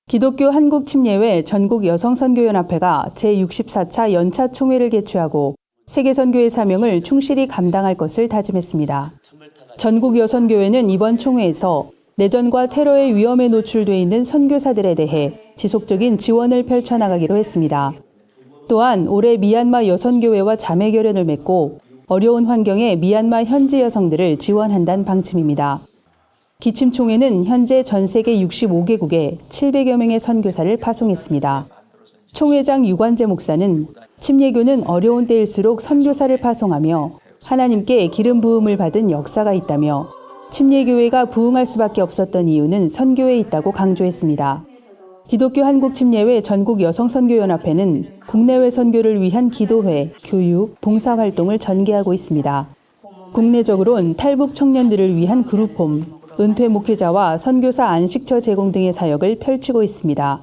기독교 한국침례회 전국여성선교연합회가 제64차 연차 총회를 개최하고 세계선교의 사명을 충실히 감당할 것을 다짐했습니다. 전국여선교회는 이번 총회에서 내전과 테러의 위험에 노출돼 있는 선교사들에 대해 지속적인 지원을 펼쳐나가기로 했습니다. 또한 올해 미얀마 여선교회와 자매결연을 맺고 어려운 환경의 미얀마 현지 여성들을 지원한다는 방침입니다. 기침총회는 현재 전 세계 65개국에 700여 명의 선교사를 파송했습니다. 총회장 유관재 목사는 침례교는 어려운 때일수록 선교사를 파송하며 하나님께 기름 부음을 받은 역사가 있다며 침례교회가 부흥할 수밖에 없었던 이유는 선교에 있다고 강조했습니다. 기독교 한국침례회 전국여성선교연합회는 국내외 선교를 위한 기도회, 교육, 봉사활동을 전개하고 있습니다. 국내적으론 탈북 청년들을 위한 그룹홈, 은퇴 목회자와 선교사 안식처 제공 등의 사역을 펼치고 있습니다.